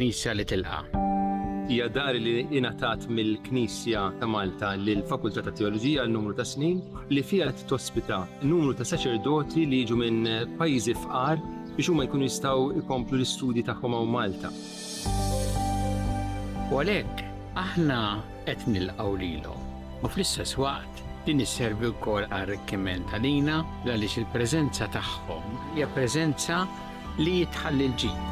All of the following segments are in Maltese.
Knisja li tilqa'. Hija dar li ingħatat mill-Knisja ta' Malta lill-Fakultà ta' Teoloġija għal numru ta' snin li fiha tospita numru ta' saċerdoti li jiġu minn pajjiżi fqar biex huma jkunu jistgħu jkomplu l-istudji tagħhom hawn Malta. U għalhekk aħna qed nilqgħu lilhom. U fl-istess waqt din isservi wkoll għar-arricchiment għalina għaliex il-preżenza tagħhom hija preżenza li jitħalli l-ġid.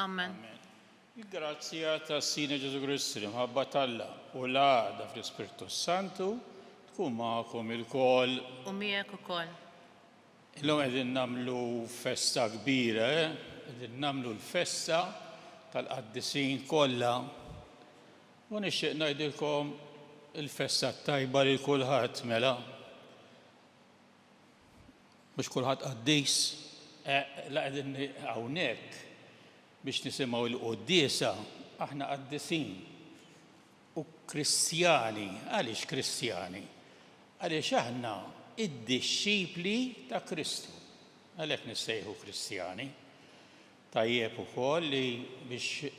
Amen. Il-grazzja ta' Sina Ġesu Kristi mħabba Alla u l-għada fl-Ispirtu Santu tkun magħkom ilkoll. U miegħek ukoll. Illum qegħdin nagħmlu festa kbira, qegħdin nagħmlu l-festa tal-qaddisin kollha. U nixtieq ngħidilkom il-festa tajba lil kulħadd mela. Mhux kulħadd qaddis, la qegħdin hawnhekk biex nisimgħu l-quddiesa aħna qaddisin u Kristjani. Għaliex Kristjani? Għaliex aħna id-dixxipli ta' Kristu. Għalhekk nissejħu Kristjani. Tajjeb ukoll li biex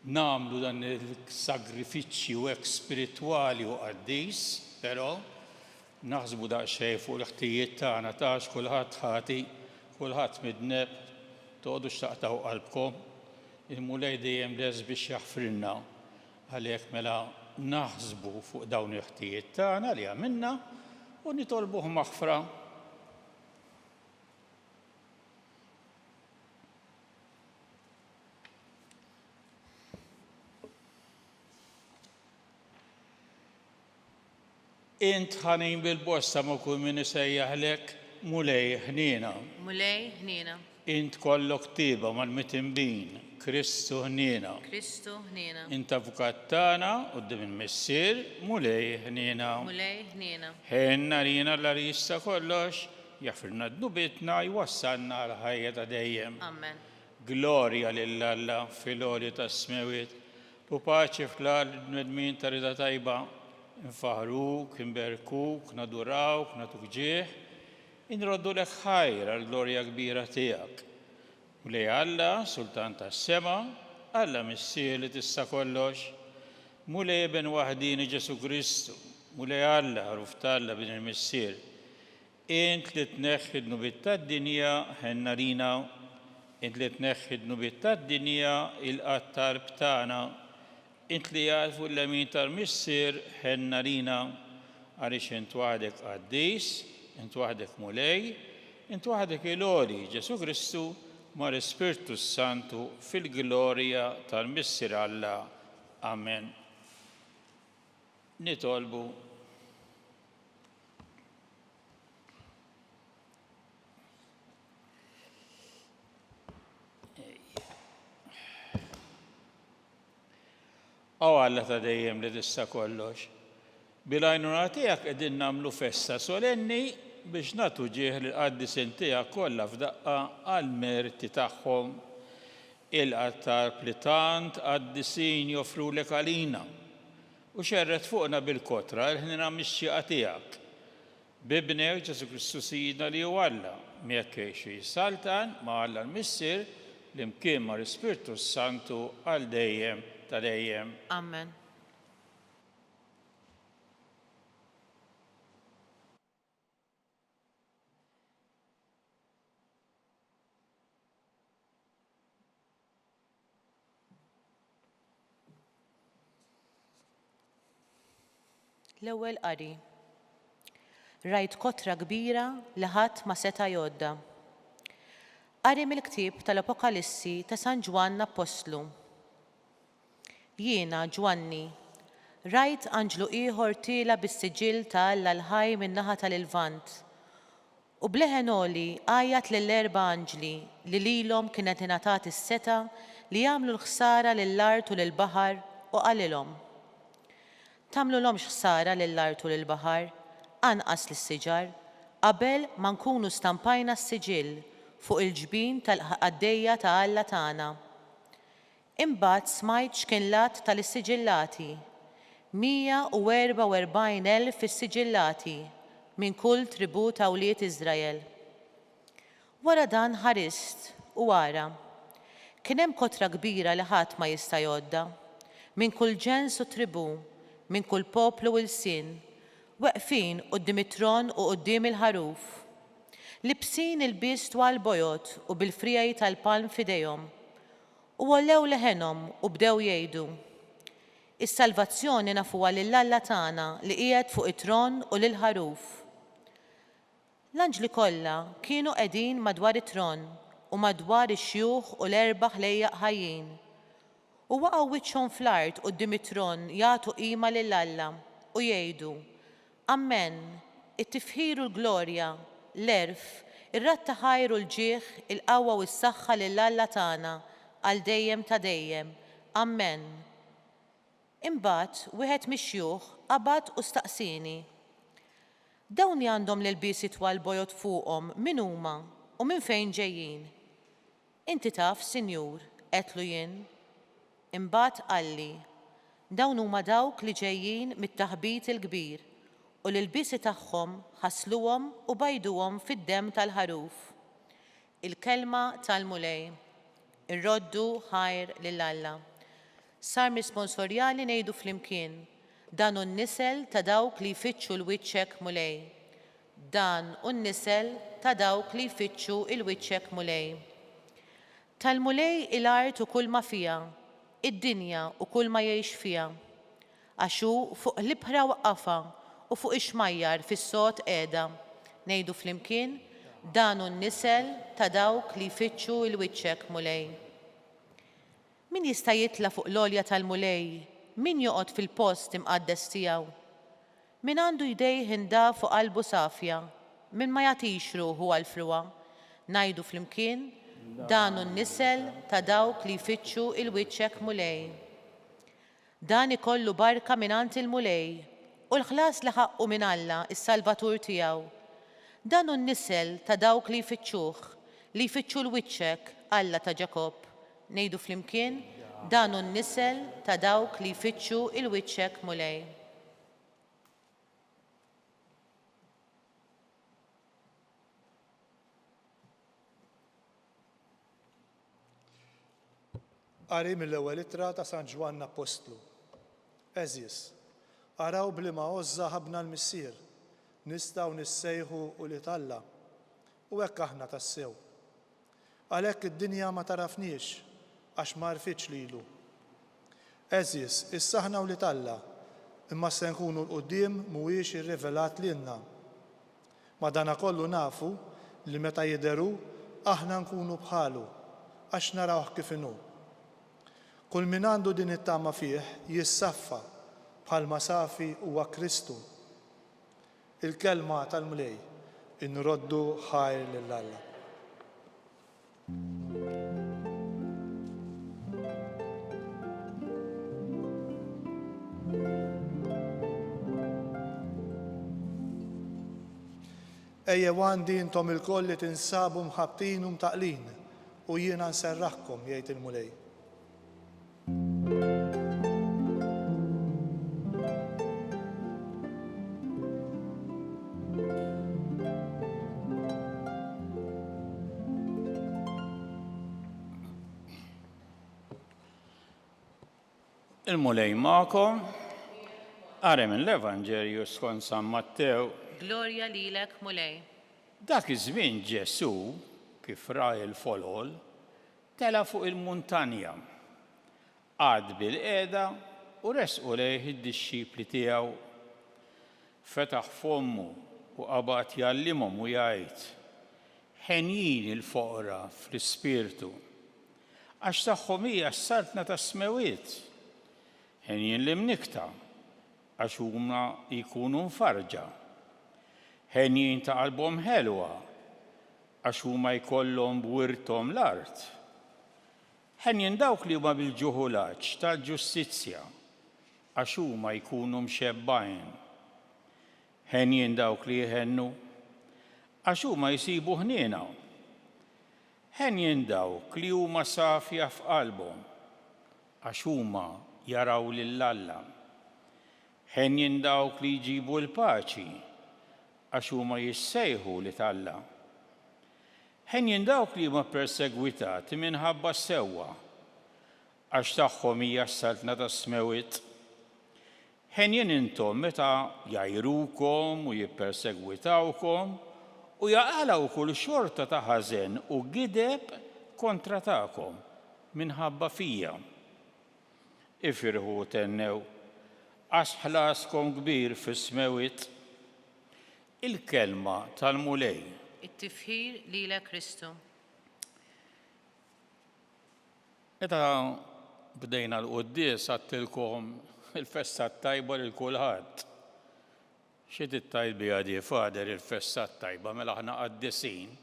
nagħmlu dan il-sagrifiċċju hekk spiritwali u qaddis, però naħsbu daqsxejn fuq l-ħtijiet tagħna tax kulħadd ħati, kulħadd midneb. Toqgħodu xtaqtaw qalbkom, il-Mulej dejjem les biex jaħfrilna għalhekk mela naħsbu fuq dawn il-ħtijiet tagħna li għamilna u nitolbuh maħfra. Int ħanin bil-bosta ma kull min isejjaħlek Mulej ħniena. Mulej ħniena. Int kollok tiba mal-mitimbin, Kristu ħniena. Kristu ħniena. Int avukat tagħna quddiem il-missier, Mulej ħniena. Mulej ħniena. Ħenna rina l-aris ta' kollox, jaffirna d-nubitna jwassalna l-ħajja ta' dejjem. Amen. Glorja lill-Alla fil-għoli ta' smewiet, u paċi fl-medmin ta' rida tajba, infaħruk, inberkuk, nadurawk, natuk ġieħ, inroddu lek ħajra l-glorja kbira tiegħek. U li Alla, Sultan tas-sema, Alla missier li tista' kollox, Mulej ben waħdini Ġesu Kristu, Mulej Alla ħruf Alla bin il-missier. Int li tneħħi d-nubiet tad-dinja ħenna rina, int li tneħħi d-nubiet tad-dinja il-qattar btagħna, int li jarfu l-lemin tal-missier ħenna rina, għaliex int waħdek qaddis, int waħdek Mulej, int waħdek il-għoli Ġesu Kristu mar Spiritu Santu fil-glorja tal-missier Alla. Amen. Nitolbu. Alla ta' dejjem li tista' kollox. Bil-għajnuna tiegħek qegħdin nagħmlu festa solenni biex nagħtu ġieħ lill-qaddisin tiegħek kollha f'daqqa għall-merti tagħhom. Il-qattar plitant qaddisin joffrulek għalina u xerret fuqna bil-kotra l-ħnina mix-xieqa tiegħek. Bibnek Ġesu Kristu Sidna li hu Alla, miegħek jgħixu jissaltan ma' Alla l-missier li mkien mar Ispirtu Santu għal dejjem ta' dejjem. Amen. L-ewwel qari. Rajt kotra kbira li ħadd ma seta' jgħodda. Qari mill-ktieb tal-Apokalissi ta' San Ġwanna Apostlu. Jiena, Ġwanni, rajt anġlu ieħor tiela bis-siġil ta' Alla l-ħaj min-naħa tal-Ilvant. U bleħenoli għajjat lill-erba' anġli li lilhom kienet ingħatat is-seta li jagħmlu l-ħsara lill-art u lill-baħar u qalilhom. Tagħmluhomx ħsara lill-art u lill-baħar, anqas lis-siġar, qabel ma nkunu stampajna s-siġil fuq il-ġbien tal-għaddejja ta' Alla tagħna. Imbagħad smajt x'kien lat tal-issiġillati, 144,000 fis-siġillati minn kull tribù ta' Awliet Iżrael. Wara dan ħarist u ara, kien hemm kotra kbira li ħadd ma jista' jgħodda, minn kull ġens u tribù, minn kull poplu u lsien, weqfin quddiem it-tron u quddiem il-ħaruf. Libsin il-bies twal bojot u bil-frijaj tal-palm f'idejhom. U wollew leħenhom u bdew jgħidu: Is-salvazzjoni nafuha lill-Alla tagħna li qiegħed fuq it-tron u lil-ħaruf. L-anġli kollha kienu qegħdin madwar it-tron u madwar ix-xjūħ u l-erba' ħlejjaq ħajjin. U waqgħu wiċċhom fl-art quddiem it-tron jagħtu qima lill-Alla u jgħidu: Amen, it-tifħir u l-glorja, l-erf, ir-ratta ħajr u l-ġieħ, il-qawwa u s-saħħa lill-Alla tagħna għal dejjem ta' dejjem. Amen. Imbagħad wieħed mix-xjūħ qabad u staqsini: Dawn li għandhom l-ilbies twal bojot fuqhom min huma u minn fejn ġejjin? Inti taf, Sinjur, qedlu jien. Imbagħad qalli: Dawn huma dawk li ġejjin mit-taħbit il-kbir u l-ilbiesi tagħhom ħassluhom u bajduhom fid-demm tal-ħaruf. Il-kelma tal-mulej. Irroddu ħajr lill-Alla. Sarm responsorjali ngħidu flimkien: Dan hu n-nisel ta' dawk li jfittxu l-wiċċek mulej. Dan hu n-nisel ta' dawk li jfittxu l-wiċċek mulej. Tal-mulej il-art u kull ma fiha, id-dinja u kull ma jgħix fiha. Għax hu fuq l-ibħra waqqafha u fuq ix-xmajjar fis-sod qiegħda. Ngħidu flimkien: Dan hu n-nisel ta' dawk li jfittxu l-wiċċek mulej. Min jista' jitla fuq l-għolja tal-mulej? Min joqgħod fil-post imqaddes tiegħu? Min għandu jdejh inda fuq qalbu safja? Min ma jagħtix ruħu għal fruha? Ngħidu flimkien: Dan hu n-nisel ta' dawk li jfittxu l-wiċċek mulej. Dan ikollu barka mingħand il-mulej u l-ħlas li ħaqqu minn Alla, is-Salvatur tiegħu. Dan hu n-nisel ta' dawk li jfittxuh, li jfittxu l-wiċċek, Alla ta' Ġakob. Ngħidu flimkien: Dan hu n-nisel ta' dawk li jfittxu l-wiċċek mulej. Qari mill-ewwel ittra ta' San Ġwanna Apostlu. Eżis, araw bliema għożża ħabna l-missier, nistgħu nissejħu u li Alla, u hekk aħna tassew. Għalhekk id-dinja ma tarafniex għax ma rfitx lilu. Eżis, issa aħna u li Alla, imma se nkunu l-qudiem mhuwiex irrivelat lilna. Madankollu nafu li meta jidheru aħna nkunu bħalu għax narawh kif inhu. Kull min għandu din it-tama fih jissaffa bħalma safi huwa Kristu. Il-kelma tal-mulej inroddu ħajr lill-Alla. Ejjew għandi intom il-koll li tinsabu mħabtin u mtaqlin u jiena nserraħkom, jgħid il-mulej. Il-mulej ma'kom, qari mill-Evanġelju skont San Mattew. Glorja lilek mulej. Dak iż-żmien Ġesu kif ra il-folol tela fuq il-muntanja. Għad bil-qiegħda u resqu lejh id-dixxipli tiegħu. fetaħ fommu u qabad jallimhom u jgħid ħenjin il-foqra fl-ispirtu għax tagħhom hija s-saltna tas-smewiet. Ħenjin l-imnikta għax huma jkunu mfarġa. Ħenjin ta' qalbhom ħelwa għax huma jkollhom bwirthom l-art. Ħenjin dawk li huma bil-ġuħulaġġ tal-ġustizzja għax huma jkunu mxebbajn. Ħenjin dawk li jħennu għax huma jsibu ħniena. Ħenjin dawk li huma safja f'qalbhom għax huma jaraw lill-Alla. Ħenjin dawk li jġibu l-paċi għax huma jissejħu li Alla. Ħenjin dawk li huma persegwitati minħabba s-sewwa għax tagħhom hija s-saltna tas-smewiet. Ħenjin intom meta jgħajrukom u jippersegwitawkom u jaqalaw kull xorta ta' ħażen u gideb kontra tagħkom minħabba fija. Ifirħu tennew għax ħlaskom kbir fis-smewiet. Il-kelma tal-mulej. It-tifħir lilek Kristu. Meta bdejna l-quddies għattilkom il-festa tajba lil kulħadd. Xi tittajt biha di fader il-festa tajba mela aħna qaddisin.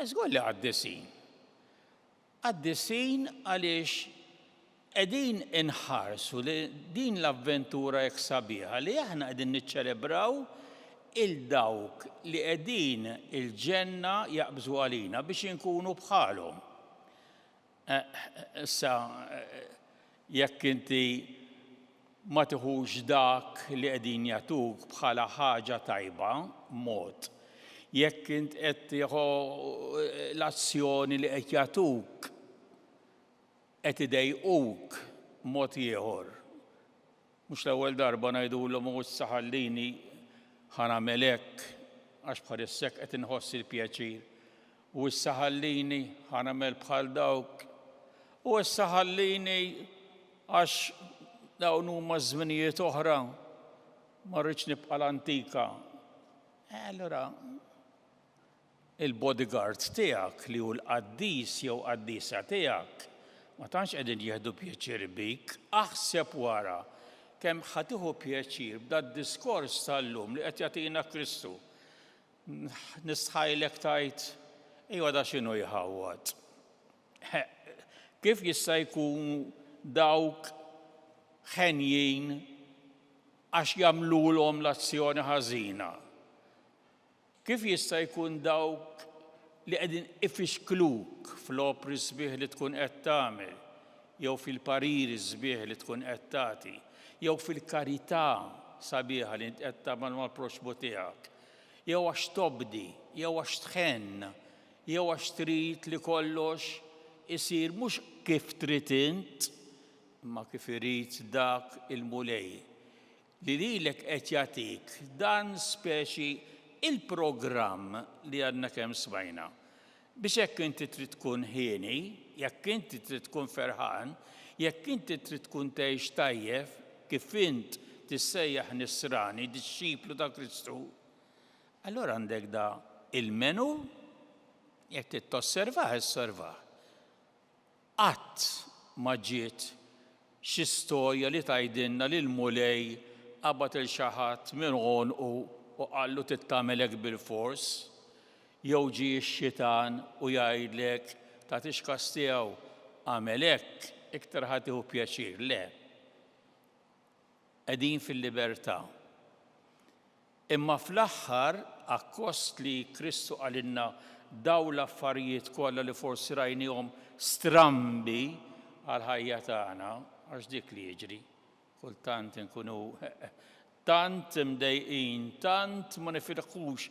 Żgur li qaddisin. Qaddisin għaliex qegħdin inħarsu li din l-avventura hekk sabiħa li aħna qegħdin niċċelebraw il-dawk li qegħdin il-ġenna jaqbżu għalina biex inkunu bħalhom. Issa jekk inti ma tieħux dak li qegħdin jagħtuk bħala ħaġa tajba mod, jekk int qed tieħu l-azzjoni li qed jagħtuk qed idejquk mod ieħor. Mhux l-ewwel darba ngħidulhom u s-saħallini ħanagħmel hekk għax bħalissek qed inħoss il-pjaċir. U s-saħallini ħanagħmel bħal dawk. U s-saħallini għax dawn huma żminijiet oħra ma rridx nibqa' l-antika. Allura il-bodyguard tiegħek li hu l-qaddis jew qaddisa tiegħek ma tantx qegħdin jieħdu pjaċir bik, aħseb wara kemm ħatiħu pjaċir b'dad-diskors tal-lum li qed jagħtina Kristu. Nistħajlek tajt, ejwa da x'inhu jħawwad. Kif jista' jkun dawk ħenjin għax jagħmluhom l-azzjoni ħażina? Kif jista' jkun dawk li qegħdin ifixkluk fl-opri sbieħ li tkun qed tagħmel, jew fil-pariri sbieħ li tkun qed tagħti, jew fil-karità sabiħa li qed tagħmel mal-proxbu tiegħek, jew għax tobdi, jew għax tħenn, jew għax trid li kollox isir mhux kif trid int, imma kif irid dak il-mulej li lilek qed jagħtik dan speċi il-programm li għadna kemm smajna. Biex jekk inti trid tkun ħieni, jekk inti trid tkun ferħan, jekk inti trid tkun tgħix tajjeb kif int tissejjaħ nisrani disċiplu ta' Kristu, allura għandek da il-menu jekk trid tosservah isservah. Qatt ma ġiet xi storja li tgħidilna li l-mulej qabad il xi ħadd minn għonqu u qallu tittamilek bil-fors, jew ġie x-xitan u jgħidlek tagħtix każ tiegħu għamel hekk iktar ħadd tieħu pjaċir. Le. Qegħdin fil-libertà. Imma fl-aħħar akkost li Kristu qalilna daw l-affarijiet kollha li forsi rajnihom strambi għal ħajja tagħna għax dik li jiġri. Kultant inkunu tant mdejqin, tant ma nifirħux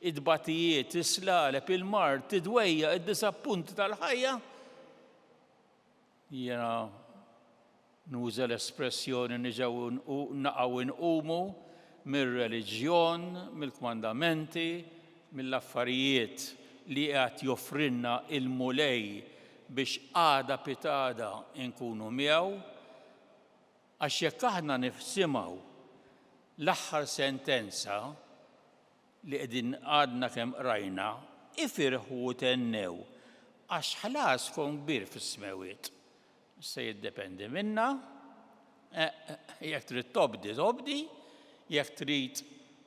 id-batijiet, islalep, il-mart, id-dwejja, id-disappunti tal-ħajja. Jena nuża l-espressjoni niġgħu naqgħu nqumu mir-reliġjon, mill-kmandamenti, mill-affarijiet li qed joffrilna il-mulej biex għada pitada nkunu miegħu, għax jekk aħna nifsimgħu l-aħħar sentenza li qegħdin għadna kemm qrajna ifirħu u tennew għax ħlas kun kbir fis-smewiet. Se jiddependi minna, jekk trid tobdi, jekk trid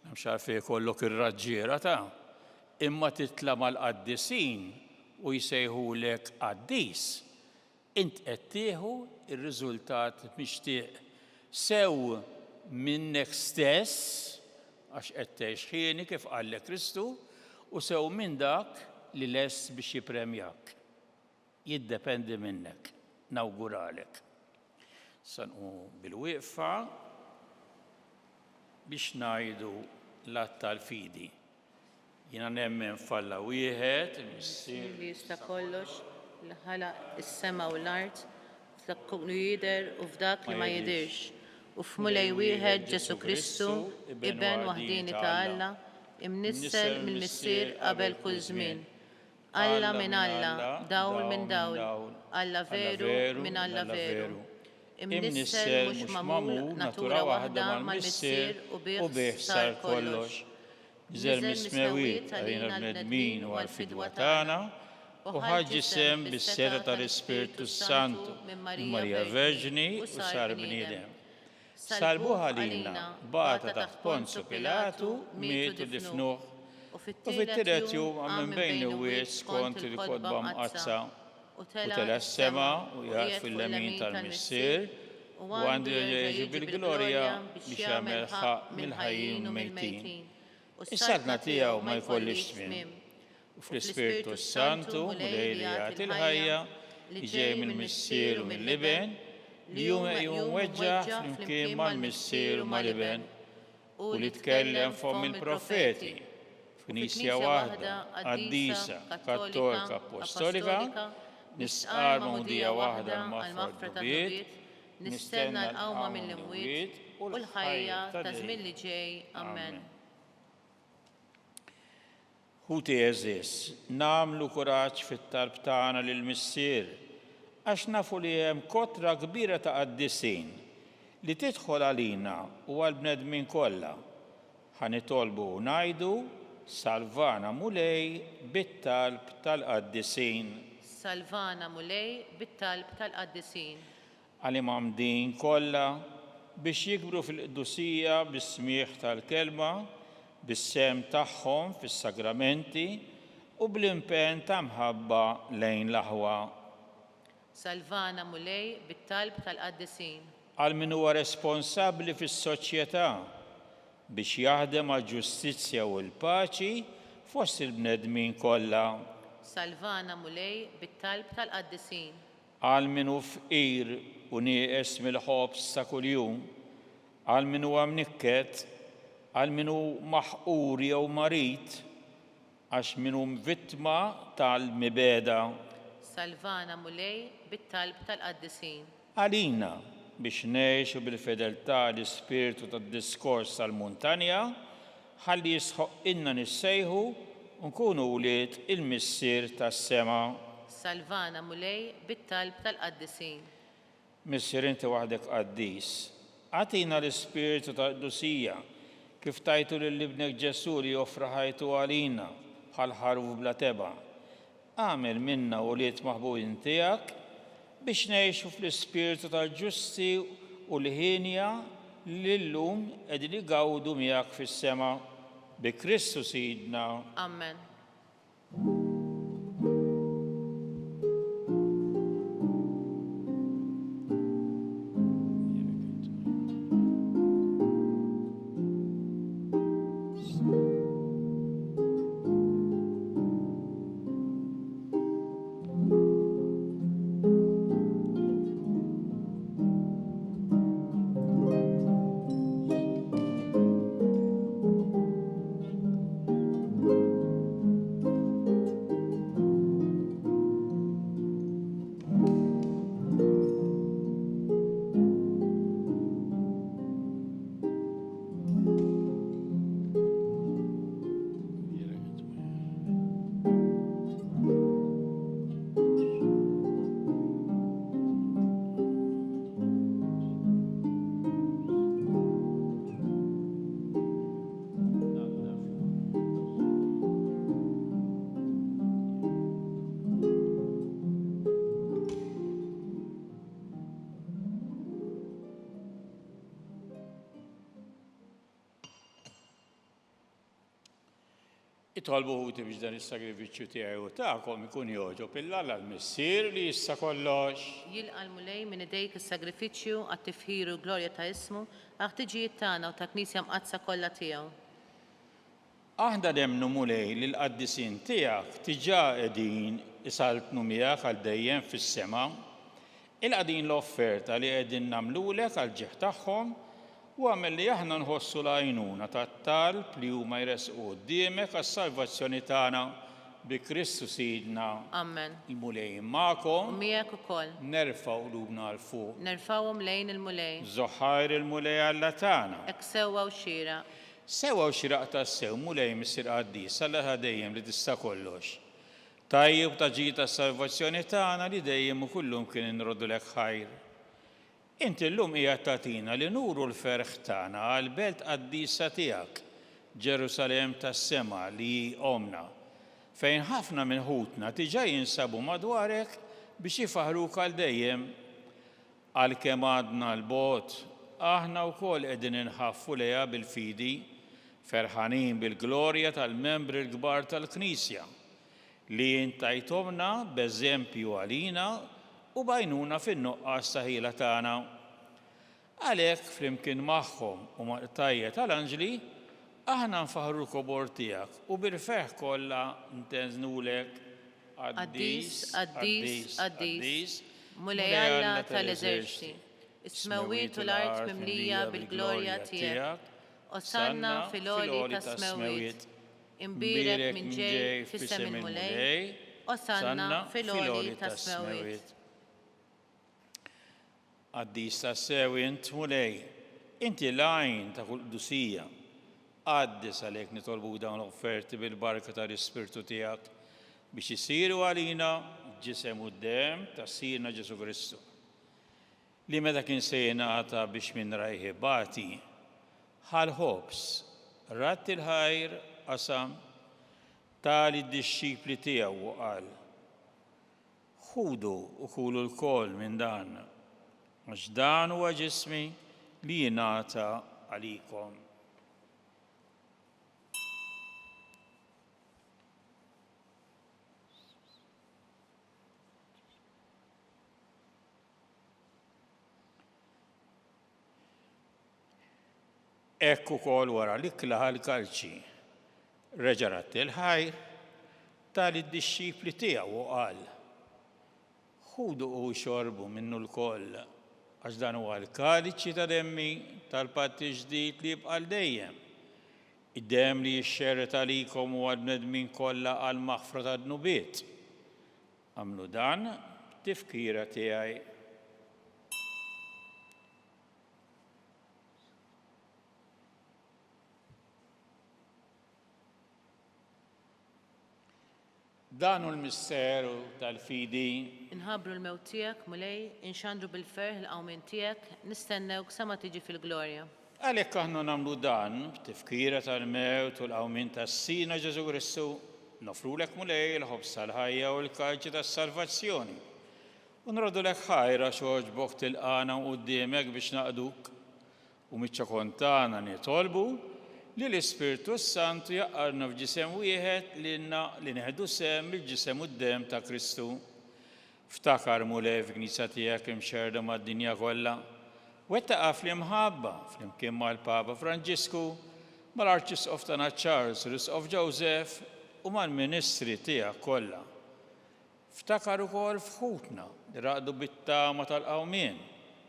mhux għalfejn jkollok ir-raġġiera ta' imma titla' mal-qaddisin u jsejħulek qaddis, int qed tieħu r-riżultat mixtieq sew minnek stess għax qed tgħix ħieni kif qallek Kristu u sew minn dak li lest biex jippremjak. Jiddependi minnek, nawguralek. Sanqu bil-wieqfa biex ngħidu l-att tal-fidi. Jiena nemmen f'Alla wieħed, il-Missier li jista' kollox, li ħalaq is-sema u l-art, f'dak li jidher u f'dak li ma jidirx. U f'mulej wieħed Ġesu Kristu, Ibn waħdini ta' Alla, imnissel mill-Missier qabel kull żmien. Alla minn Alla, dawl minn dawl, Alla veru minn Alla veru. Imnissel mhux magħmul natura waħda mal-Missier u bih sar kollox. Niżel mis-smewiet għalina l-bnedmin u għal-fidwa tagħna u ħaġġi sem bis-seta tal-Ispirtu Santu minn Marija Verġni u sar bniedem. Salbuha lilna bata taħt Ponzu Pilatu, mietu difnuh u fit-tielet jum minn bejn il-wiet skont il-kodba mqazza u tela s-sema u jgħad fil-lemin tal-Missier u għandu jieġi bil-glorja biex jagħmel ħaq mill-ħajjin u mejtin. Is-sadna tiegħu ma jkollix tmiem. U fl-Ispirtu Santu u lejli jagħti l-ħajja li ġej mill-Missier u mill-Liben li jum weġġaħ flimkien mal-Missier u mal-Liben u li tkellem fuq il-profeti f'Knisja waħda qaddisa kattolika apostolika nisqar mawdija waħda l-maghfra tad-dubiet nistenna l-qawma mill-imwiet u l-ħajja ta' żmien li ġej. Amen. Ħuti eżis, nagħmlu kuraġġ fit-talb tagħna lill-Missier għax nafu li hemm kotra kbira ta' qaddisin li tidħol għalina u għall-bnedmin kollha. Ħanitolbu u ngħidu salvana mulej bit-talb tal-qaddisin. Salvana mulej bit-talb tal-qaddisin. Għal-imamdin kollha biex jikbru fil-qdusija bis-smieħ tal-kelma, bis-sem tagħhom fis-sagramenti u bl-impenn ta' mħabba lejn l-aħwa. Salvana mulej bit-talb tal-qaddisin. Għal min huwa responsabbli fis-soċjetà biex jaħdem għall-ġustizzja u l-paċi fost il-bnedmin kollha. Salvana mulej bit-talb tal-qaddisin. Għal min hu fqir u nieqes mill-ħobs ta' kuljum, għal min huwa mnikket, għal min hu maħqur jew marit, għax min hu vittma tal-mibeda. Salvana mulej bit-talb tal-qaddisin. Għalina biex ngħixu bil-fedeltà l-ispirtu tad-diskors tal-muntanja, ħalli jisħoq inna nissejħu u nkunu wlied il-Missier tas-sema. Salvana mulej bit-talb tal-qaddisin. Missier inti waħdek qaddis. Għatina l-ispirtu tal-qdusija kif tajtu lill-ibnek Ġesu li joffra ħajtu għalina bħal ħaruf bla teba'. Għamel minna wlied maħbubin tiegħek biex ngħixu fl-ispirtu tal-ġusti u l-ħinja li llum qegħdin igawdu miegħek fis-sema bi Kristu Sidna. Amen. Itolbu ħuti biex dan is-sagrifiċċju tiegħi u tagħkom ikun jogħġob il-Alla l-Missier li jissa kollox. Jilqa' l-mulej minn idejk is-sagrifiċċju għat-tifħir u glorja ta' ismu għal-ħtiġijiet tagħna u tal-Knisja mqazza kollha tiegħu. Aħna nemmnu mulej li l-qaddisin tiegħek diġà qegħdin isaltnu miegħek għal dejjem fis-sema, il-qegħdin l-offerta li qegħdin nagħmlulek għal ġieħ tagħhom u għamel li aħna nħossu l-għajnuna tat-talb li huma jresqu quddiemek għas-salvazzjoni tagħna bi Kristu Sidna. Amen. Il-mulej U magħkom miegħek ukoll. nerfgħu qlubna għal fuq. Nerfawhom lejn il-mulej. Żoħħajr il-mulej Alla tagħna. Hekk sewwa u xieraq. Sewa u xiraq tas-sew mulej Missier Qaddis Alla ta' dejjem li tista' kollox. Tajjeb ta' ġid tas-salvazzjoni tagħna li dejjem u kullum kien inroddulek ħajr. Inti llum qiegħed tagħtina li nuru l-ferħ tagħna għal belt qaddisa tiegħek, Ġerusalemm tas-sema li omna, fejn ħafna minn ħutna diġà jinsabu madwarek biex jifaħruk għal dejjem. Għalkemm għadna l-bogħod, aħna wkoll qegħdin inħaffu lejha bil-fidi, ferħanin bil-glorja tal-membri l-kbar tal-Knisja li intajtomna b'eżempju għalina u bajnuna fin-nuqqas ta' ħila tagħna. Għalhekk flimkien magħhom u mal-tajja tal-Anġli aħna nfaħru l-kobor tiegħek u bil-ferħ kollha ntenżnulek Qaddis, Qaddis, Qaddis, mulej Alla tal-eżerċiti. Is-smawiet u l-art mimlija bil-glorja tiegħek. Osanna fil-għoli tas-smawiet. Imbirek minn ġej fis-sem il-mulej. Osanna fil-għoli tas-smawiet. Qaddis tas-sewint mulej, inti l-għajn ta' kull qdusija. Qaddis għalhekk nitolbu dawn l-offerti bil-barka tal-Ispirtu tiegħek biex isiru għalina ġisem u d-dem ta' Sirna Ġesu Kristu. Li meta kien se jingħata biex minn rajħi bati, ħal-ħobs, rat il-ħajr qasam tali d-disċipli tiegħu u qal: ħudu u kulu l-koll minn dan, għax dan huwa ġismi li jingħata għalikom. Ekku kol wara li klaħa l-kalċi, reġarat il-ħajr tali d-disċipli tiegħu u qal: ħudu u xorbu minnu l-koll, għax dan huwa l-kaliċi ta' demmi tal-patti ġdid li jibqa' dejjem. Id-dem li jixxerret għalikom u għal-bnedmin kollha għal maħfra ta' dnubiet. Għamlu dan b'tifkira tiegħi. Dan hu l-misteru tal-fidi. Inħabbru l-mewt tiegħek mulej, inxandru bil-ferħ il-qawmien tiegħek, nistennewk sa ma tiġi fil-glorja. Għalhekk aħna nagħmlu dan b'tifkira tal-mewt u l-qawmien tas-Sina Ġesu Kristu, nofrulek mulej il-ħobs tal-ħajja u l-kalċi tas-salvazzjoni. U nrodulek ħajra xogħġbok tilqana quddiemek biex naqduk u miċċa kontana nitolbu li l-Ispirtu Santu jaqarna f'ġisem wieħed li neħdu sem il-ġisem u d-dem ta' Kristu. Ftakar mulej f'Knisja tiegħek imxerda mad-dinja kollha, wettaqa fl-imħabba flimkien mal-Papa Franġisku, mal-Arċisqof tagħna Charles Risqof Joseph u mal-Ministri tiegħek kollha. Ftakar ukoll f'ħutna li raqdu bit-tama tal-qawmien,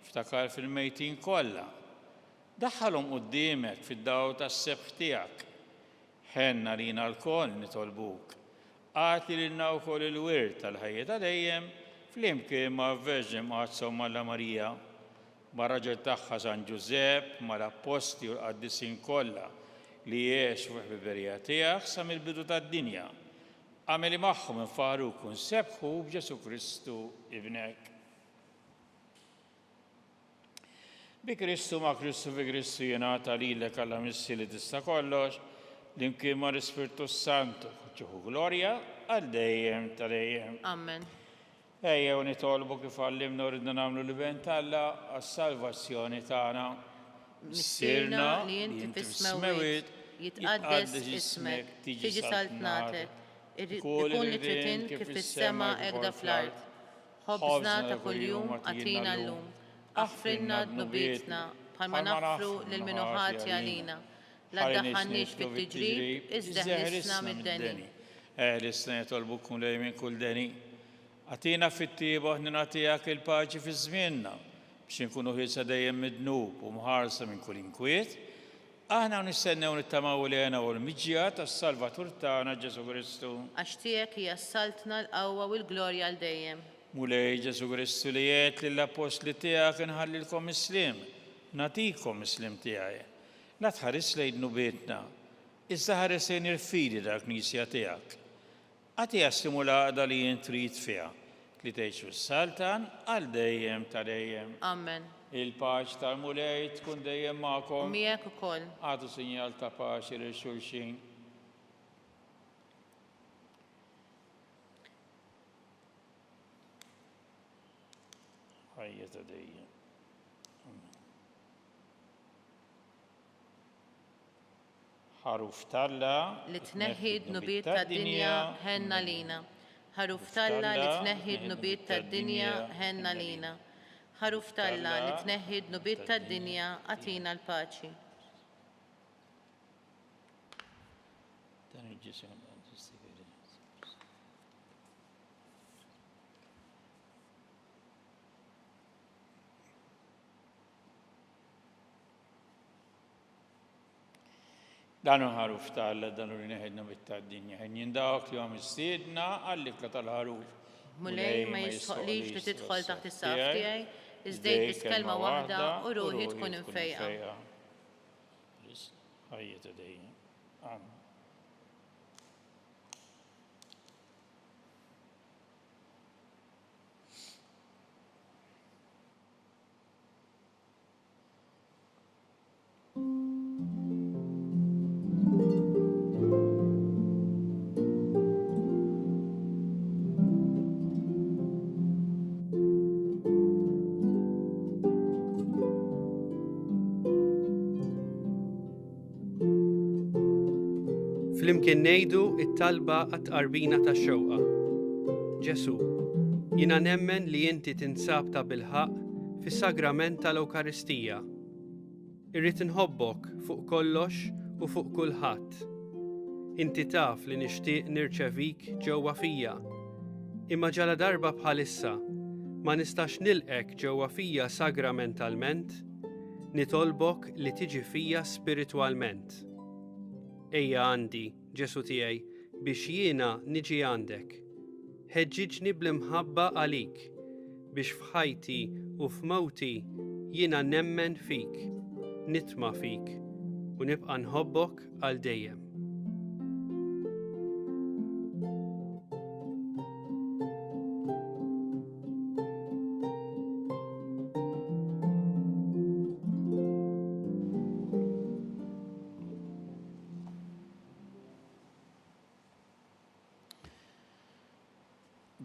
ftakar fil-mejtin kollha. Daħħalhom quddiemek fid-daw tas-sebħ tiegħek. Ħenna lina l-koll nitolbuk. Għati lilna wkoll il-wirt tal-ħajja ta' dejjem flimkien ma' Verġin Mazza u Malla Marija, ma' raġel tagħha San Ġusepp, mal-apposti u l-qaddisin kollha li jgħixu fil-ħbiberija tiegħek sa mill-bidu tad-dinja. Għameli magħhom infaħruk u nsebħu b'Ġesu Kristu ibnek. Bi Kristu ma' Kristu fi Kristu jingħata lilek Alla missi li tista' kollox, l-imkien ma' l-Ispirtu Santu ġieħu glorja għal dejjem ta' dejjem. Amen. Ejjew nitolbu kif għallimna rridna nagħmlu l-ibent Alla għas-salvazzjoni tagħna. Missirna li inti fis-smawiet, jitqaddes ismek, tiġi saltnatek, ikun li trid kif fis-sema hekk fl-ard. Ħobżna ta' kuljum għatina llum, aħfrinna dnubietna bħalma naħfru lil min ħati għalina. La ddaħħalniex fit-tiġrib, iżda ħlisna mid-deni. Ħlisna jitolbukum lej minn kull deni. Għatina fit-tieba nagħtihak il-paċi fi żmienna biex inkunu ħilsa dejjem midnub u mħarsa minn kull inkwiet. Aħna nistennew nittamaw lejna u l-miġġija tas-Salvatur tagħna Ġesu Kristu. Għax tiegħek hija s-saltna l-qawwa u l-glorja għal dejjem. Mulej Ġesu Kristu li jgħid lill-apostli tiegħek inħallilkom islim, nagħtikom islim tiegħi. La tħares lejn dnubietna, iżda ħares lejn il-fidi tal-Knisja tiegħek. Għatiha stimulaqda li jien trid fiha, li tgħix fis-saltan għal dejjem ta' dejjem. Amen. Il-paċi tal-mulej tkun dejjem magħkom. Miegħek ukoll. Għadu sinjal ta' paċi lil xulxin. Ħajja ta' dejjem. ħaruf talla li tneħħi d-nubiet tad-dinja ħenna lina. Ħaruf talla li tneħħi d-nubiet tad-dinja ħenna lina. Ħaruf talla li tneħħi d-nubiet tad-dinja għatina l-paċi. Danu ħaruf talla, danu li neħedna bit-tad-dinja. Ħen jindawk li għam istidna għallik la tal-ħaruf. Mulej ma jisħoqlix li tidħol taħt is-saf tiegħi, iżdejt bis-kelma waħda u ruħi tkun infejqa. Ħajja ta' dejjem. Amen. Flimkien ngħidu t-talba għat-tqarbina tax-xewqa. Ġesu, jiena nemmen li inti tinsab ta' bilħaq fis-sagrament tal-Ewkaristija. Irrid inħobbok fuq kollox u fuq kulħadd. Inti taf li nixtieq nirċevik ġewwa fija. Imma ġala darba bħalissa ma nistax nilqek ġewwa fija sagramentalment, nitolbok li tiġi fija spiritwalment. Ejja għandi, Ġesu tiegħi, biex jiena niġi għandek. Ħeġġiġni bl-imħabba għalik, biex f'ħajti u f'mowti jiena nemmen fik, nitma' fik u nibqa' nħobbok għal dejjem.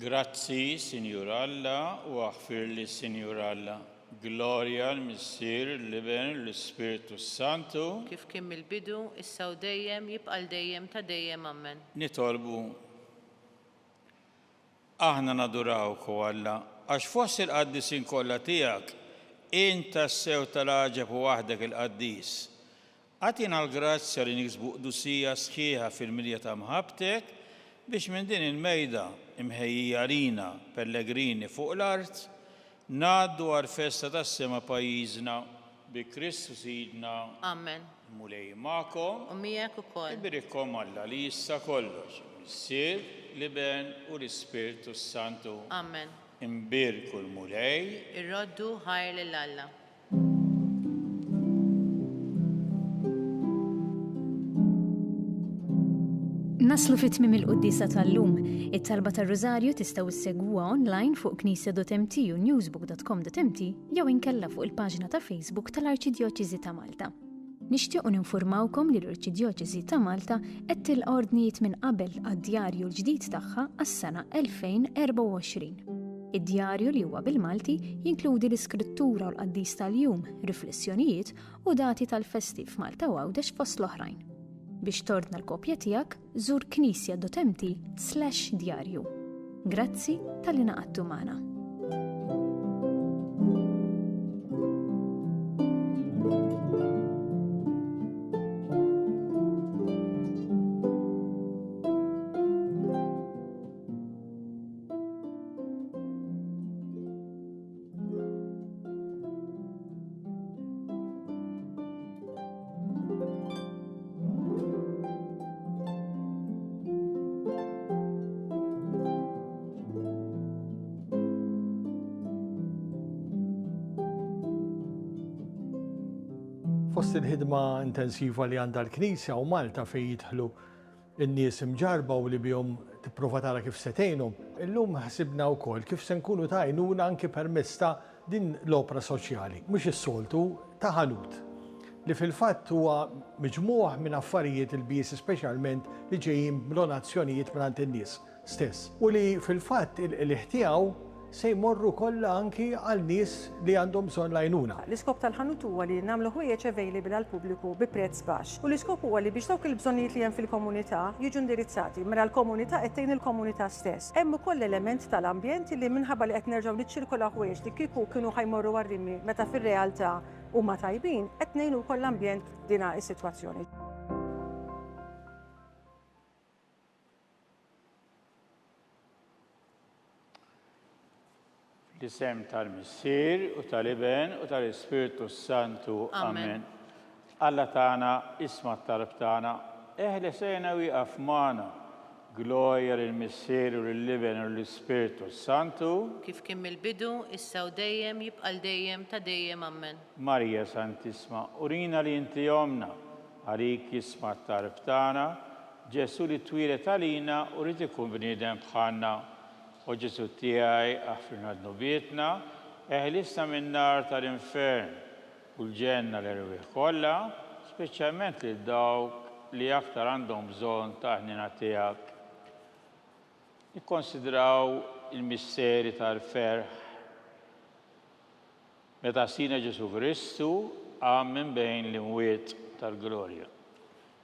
Grazzi, Sinjur Alla, u aħfir li Sinjur Alla. Gloria l-Missier, l-Iben, l-Spiritu Santu. Kif kien mill-bidu, issa u dejjem jibqa' dejjem ta' dejjem ammen. Nitolbu. Aħna nadurawk u Alla, għax fost il-qaddisin kollha tiegħek, inta s-sew tal-aġeb u waħdek il-qaddis. Għatina l-grazzja li niksbu qdusija sħiħa fil-milja ta' mħabtek biex minn din il-mejda imħejjija lina pellegrini fuq l-art ngħaddu għall-festa tas-sema pajjiżna bi Kristu Sidna. Amen. Mulej magħkom. U miegħek ukoll. Ibirikkom Alla li jissa kollox. Missier, l-Iben u l-Ispiritu Santu. Amen. Imbirku l-mulej. Irroddu ħajr lil Alla. Naslu fit-tmiem il-Quddisa tal-lum. It-talba tar-Rożarju tistgħu issegwuha online fuq knisja.mt u newsbook.com.mt jew inkella fuq il-paġna ta' Facebook tal-Arċidjoċeżi ta' Malta. Nixtiequ ninfurmawkom li l-Arċidjoċeżi ta' Malta qed tilqa' ordnijiet minn qabel għad-djarju l-ġdid tagħha għas-sena 2024. Id-djarju li huwa bil-Malti jinkludi l-iskrittura u l-qaddis tal-jum, riflessjonijiet u dati tal-festi f'Malta u Għawdex fost l-oħrajn. Biex tordna l-kopja tiegħek, żur knisja.mt/djarju. Grazzi tal-li naqadtu magħna. Fost il-ħidma intensiva li għandha l-Knisja u Malta fejn jidħlu n-nies imġarba u li bihom tipprova tara kif se tgħinhom, illum ħsibna wkoll kif se nkunu ta' għajnuna anke permezz ta' din l-opra soċjali, mhux is-soltu ta' ħanut li fil-fatt huwa miġmuħ minn affarijiet il-bies speċjalment li ġejjin b'donazzjonijiet minn in-nies stess. U li fil-fatt il-ħtiegħu se jmorru kollha anki għal nies li għandhom bżonn l-għajnuna. L-iskop tal-ħanut huwa li nagħmlu ħwejjeġ available għall pubbliku bi prezz baxx. U l-iskop huwa li biex dawk il-bżonnijiet li hemm fil-komunità jiġu indirizzati mela l-komunità qed tgħin il-komunità stess. Hemm ukoll element tal-ambjent li minħabba li qed nerġgħu niċċirkola ħwejjeġ li kieku kienu ħajmorru għar-rimi meta fir-realtà huma tajbin qed ngħinu wkoll l-ambjent dina is-sitwazzjoni. L-isem tal-Missier u tal-Iben u tal-Ispiritu Santu. Amen. Alla tagħna isma' t-talb tagħna, eħlesejna wieqaf magħna. Glorja lill-Missier u lill-Iben u l-Ispiritu Santu. Kif kien mill-bidu, issa u dejjem jibqa' dejjem ta' dejjem. Amen. Marija Santisma, urina li inti jomna, għalik jisma' t-talb tagħna, Ġesu li twilet għalina u rrid ikun bniedem bħalna. O Ġesu tiegħi aħfirna d-nubietna, eħlisna min-nar tal-infern u l-ġenna l-erwieħ kollha, speċjalment lil dawk li aktar għandhom bżonn ta' ħnina tiegħek. Nikkonsidraw il-misteri tal-ferħ. Meta sina Ġesu Kristu qam minn bejn l-imwiet tal-glorja.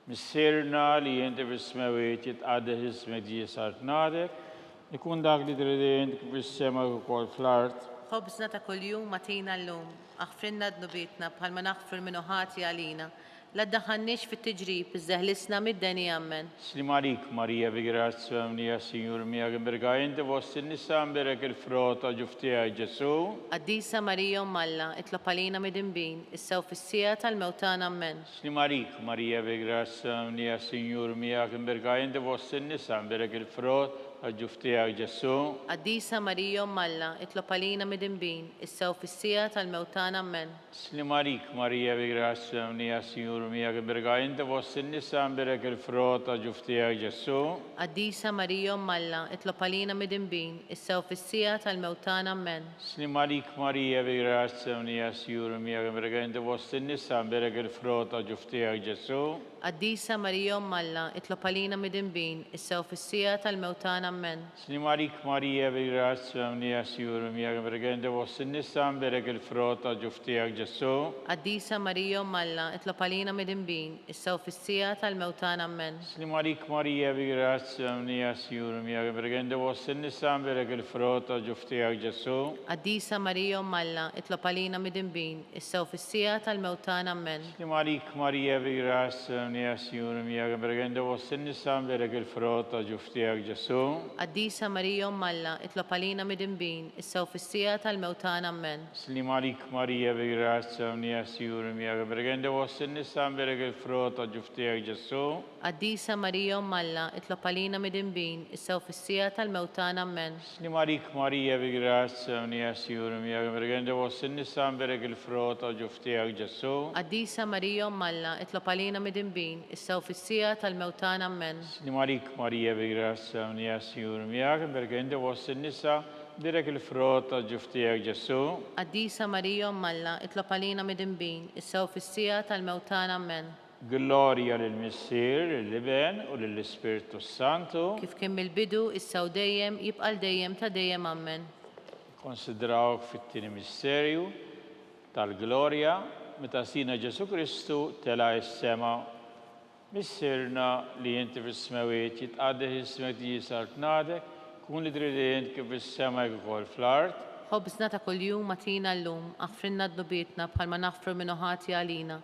Missierna li inti fis-smawiet jitqaddes ismek ġie sart ngħadek, ikun dak li tridin kif is-sema ukoll fl-art. Ħobżna ta' kuljum matina llum, aħfrinna d-nubietna bħalma naħfir minn ħati għalina. La ddaħħalniex fit-tiġrib, iżdeħlisna mid-deni. Amen. Slim għalik, Marija, bi grazzja mnija, Sinjur mija, għimberga inti fost in-nisa mberek il-frota ġuftija Ġesu. Qaddisa Marija Malla, itlob għalina mid-imbin, issa u fis-sija tal-mewtan. Amen. Slim għalik, Marija, bi grazzja mnija, Sinjur mija, għimberga inti fost in-nisa mberek il-frota ġuftija Ġesu. Qaddisa Marija Malla, itlob għalina mid-imbin, issa u fis-sija tal-mewtan. Amen. Slim għalik, Marija, bi grazzja mnija, Sinjur mija, għimberga inti fost in-nisa mberek il-frota ġuftija Ġesu. Qaddisa Marija Malla, itlob għalina mid-imbin, issa u fis-sija tal-mewtan. Amen. Slim għalik, Marija, bi grazzja mnija, Sinjur mija, għimberga inti fost in-nisa mberek il-frota ġuftija Ġesu. Qaddisa Marija Malla, itlob għalina mid-imbin, issa u fis-sija tal-mewtan. Amen. Slim għalik, Marija, bi grazzja mnija, Sinjur mija, għimberga inti fost in-nisa mberek il-frota ġuftija Ġesu. Qaddisa Marija Malla, itlob għalina mid-imbin, issa u fis-sija tal-mewtan. Amen. Slim għalik, Marija, bi grazzja mnija, Sinjur mija, għimberga inti fost in-nisa mberek il-frota ġuftija Ġesu. Qaddisa Marija Malla, itlob għalina mid-imbin, issa u fis-sija tal-mewtan. Amen. Slim għalik, Marija, bi grazzja mnija, Sinjur mija, għimberga inti fost in-nisa mberek il-frota ġuftija Ġesu. Qaddisa Marija Malla, itlob għalina mid-imbin, issa u fis-sija tal-mewtan. Amen. Slim għalik, Marija, bi grazzja mnija, Sinjur mija, għimberga inti fost in-nisa mberek il-frota ġuftija Ġesu. Qaddisa Marija Malla, itlob għalina mid-imbin, issa u fis-sija tal-mewtan. Amen. Slim għalik, Marija, bi grazzja mnija, Sinjur mija, għimberga inti fost in-nisa mberek il-frota ġuftija Ġesu. Qaddisa Marija Malla, itlob għalina mid-imbin, issa u fis-sija tal-mewtan. Amen. Slim għalik, Marija, bi grazzja mnija, Sinjur mija, għimberga inti fost in-nisa mberek il-frota ġuftija Ġesu. Qaddisa Marija Malla, itlob għalina mid-imbin, issa u fis-sija tal-mewtan. Amen. Glorja lill-Missier, lill-Iben u lill-Ispiritu Santu. Kif kien mill-bidu, issa u dejjem jibqa' dejjem ta' dejjem. Amen. Konsidrawk fit-tieni misterju tal-glorja meta sina Ġesu Kristu tela s-sema Missirna li inti fis-smawiet jitqaddeż ismek jisar tnadek, kun li trid kif is-sema ukoll fl-art. ħobżna ta' kuljum matina llum, aħfrinna d-nubietna bħalma naħfru minn ħati għalina.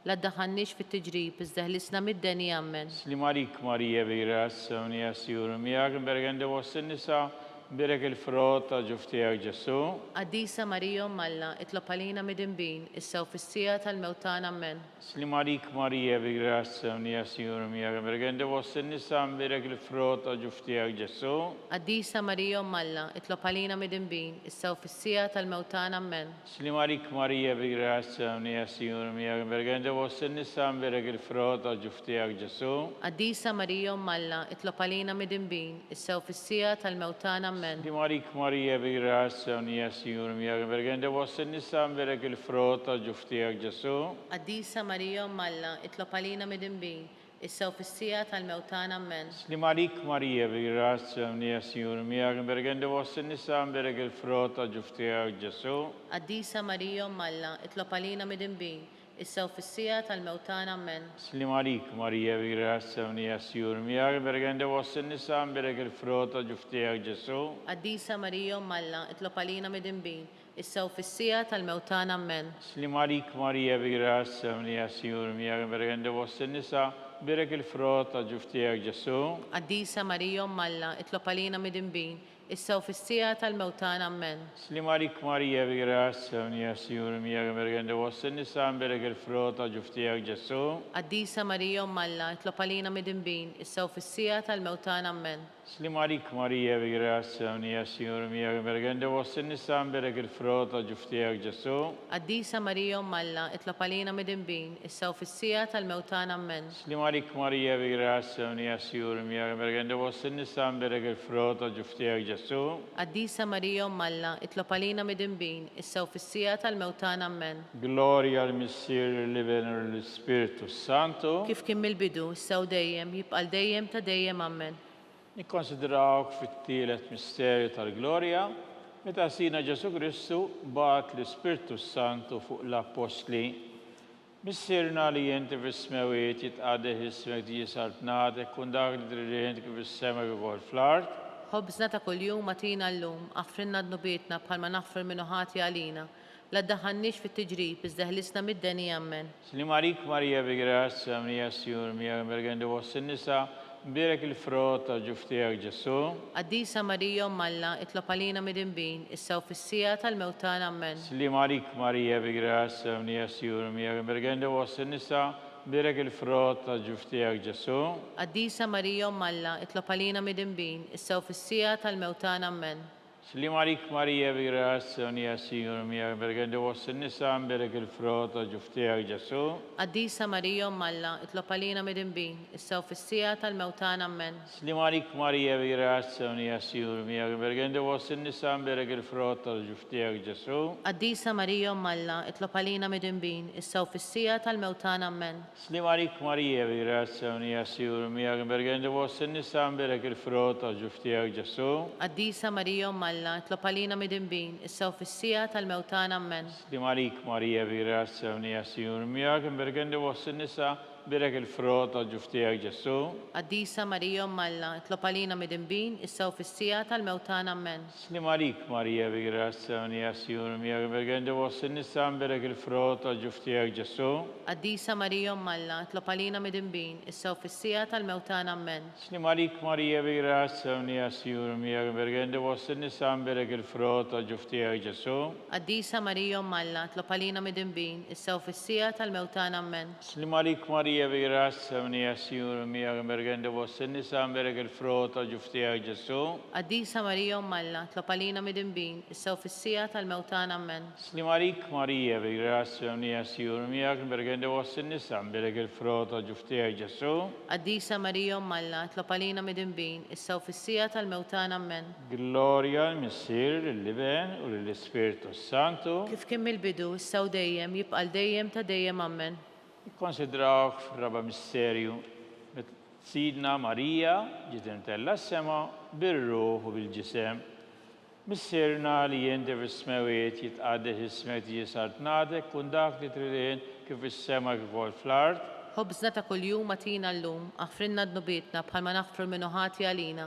La ddaħħalniex fit-tiġrib, iżdeħlisna mid-deni ammen. Slimarik Marija bigrazza unija sjur miegħek bergende was in-nisa birek il-frott ta' ġuftijak Ġesu. Qaddisa Marija Malla, itlob għalina mid-inbin, issew fis-sija tal-mewtan ammen. Slimarik Marija bigrazza unija sjur miegħek bergende was in-nisa birek il-frott ta' ġuftijak Ġesu. Qaddisa Marija Malla, itlob għalina mid-inbin, issew fis-sija tal-mewtan ammen. Slimarik Marija bigrazza unija sjur miegħek bergende was in-nisa birek il-frott ta' ġuftijak Ġesu. Qaddisa Marija Malla, itlob għalina mid-inbin, issew fis-sija tal-mewtan ammen. Slimarik Marija bigrazza unija sjur miegħek bergende was in-nisa birek il-frott ta' ġuftijak Ġesu. Qaddisa Marija Malla, itlob għalina mid-inbin, issew fis-sija tal-mewtan ammen. Slimarik Marija bigrazza unija sjur miegħek bergende was in-nisa birek il-frott ta' ġuftijak Ġesu. Qaddisa Marija Malla, itlob għalina mid-inbin, issew fis-sija tal-mewtan ammen. Slimarik Marija bigrazza unija sjur miegħek bergende was in-nisa birek il-frott ta' ġuftijak Ġesu. Qaddisa Marija Malla, itlob għalina mid-inbin, issew fis-sija tal-mewtan ammen. Slimarik Marija bigrazza unija sjur miegħek bergende was in-nisa birek il-frott ta' ġuftijak Ġesu. Qaddisa Marija Malla, itlob għalina mid-inbin, issew fis-sija tal-mewtan ammen. Slimarik Marija bigrazza unija sjur miegħek bergende was in-nisa birek il-frott ta' ġuftijak Ġesu. Qaddisa Marija Malla, itlob għalina mid-inbin, issew fis-sija tal-mewtan ammen. Slimarik Marija bigrazza unija sjur miegħek bergende was in-nisa birek il-frott ta' ġuftijak Ġesu. Qaddisa Marija Malla, itlob għalina mid-inbin, issew fis-sija tal-mewtan ammen. Slimarik Marija bigrazza unija sjur miegħek bergende was in-nisa birek il-frott ta' ġuftijak Ġesu. Qaddisa Marija Malla, itlob għalina mid-inbin, issew fis-sija tal-mewtan ammen. Gloria al-Missier l-Liben u l-Spiritu Santu. Kif kien mill-bidu, issew dejjem, jibqal dejjem ta' dejjem ammen. Nikkonsidrawk fit-tielet misterju tal-Glorja, meta sina Ġesu Kristu bat l-Spiritu Santu fuq l-Apostli. Missirna li inti fis-smawiet jitqaddeż ismek jisar tnadek kun dak li trid kif is-sema ukoll fl-art. Ħobżna ta' kuljum matina llum, aħfrinna d-nubietna bħalma naħfru minn ħati għalina. La ddaħħalniex fit-tiġrib, iżdeħlisna mid-deni ammen. Slimarik Marija bigrazza unija sjur miegħek bergende was in-nisa birek il-frott ta' ġuftijak Ġesu. Qaddisa Marija Malla, itlob għalina mid-inbin, issew fis-sija tal-mewtan ammen. Slimarik Marija bigrazza unija sjur miegħek bergende was in-nisa birek il-frott ta' ġuftijak Ġesu. Qaddisa Marija Malla, itlob għalina mid-inbin, issew fis-sija tal-mewtan ammen. Slimarik Marija bigrazza unija sjur miegħek bergende was in-nisa birek il-frott ta' ġuftijak Ġesu. Qaddisa Marija Malla, itlob għalina mid-inbin, issew fis-sija tal-mewtan ammen. Slimarik Marija bigrazza unija sjur miegħek bergende was in-nisa birek il-frott ta' ġuftijak Ġesu. Qaddisa Marija Malla, itlob għalina mid-inbin, issew fis-sija tal-mewtan ammen. Slimarik Marija bigrazza unija sjur miegħek bergende was in-nisa birek il-frott ta' ġuftijak Ġesu. Qaddisa Marija Malla, itlob għalina mid-inbin, issew fis-sija tal-mewtan ammen. Slimarik Marija bigrazza unija sjur miegħek bergende was in-nisa birek il-frott ta' ġuftijak Ġesu. Qaddisa Marija Malla, itlob għalina mid-inbin, issew fis-sija tal-mewtan ammen. Slimarik Marija bigrazza unija sjur miegħek bergende was in-nisa birek il-frott ta' ġuftijak Ġesu. Qaddisa Marija Malla, itlob għalina mid-inbin, issew fis-sija tal-mewtan ammen. Slimarik Marija bigrazza unija sjur miegħek bergende was in-nisa birek il-frott ta' ġuftijak Ġesu. Qaddisa Marija Malla, itlob għalina mid-inbin, issew fis-sija tal-mewtan ammen. Slimarik Marija bigrazza unija sjur miegħek bergende was in-nisa birek il-frott ta' ġuftijak Ġesu. Qaddisa Marija Malla, itlob għalina mid-inbin, issew fis-sija tal-mewtan ammen. Slimarik Marija bigrazza unija sjur miegħek bergende was in-nisa birek il-frott ta' ġuftijak Ġesu. Qaddisa Marija Malla, itlob għalina mid-inbin, issew fis-sija tal-mewtan ammen. Gloria al-Missier l-Liben u l-Spiritu Santu. Kif kien mill-bidu, issew dejjem, jibqal dejjem ta' dejjem ammen. Konsidrawk f'raba misterju Sidna Marija ġiet imtella s-sema bir-ruħ u bil-ġisem. Missirna li inti fis-smawiet jitqaddeż ismek jisar tnadek kun dak li trid kif is-sema kif ukoll fl-art. ħobżna ta' kuljum atina llum, aħfrinna d-nubietna bħalma naħfru minnu ħati għalina.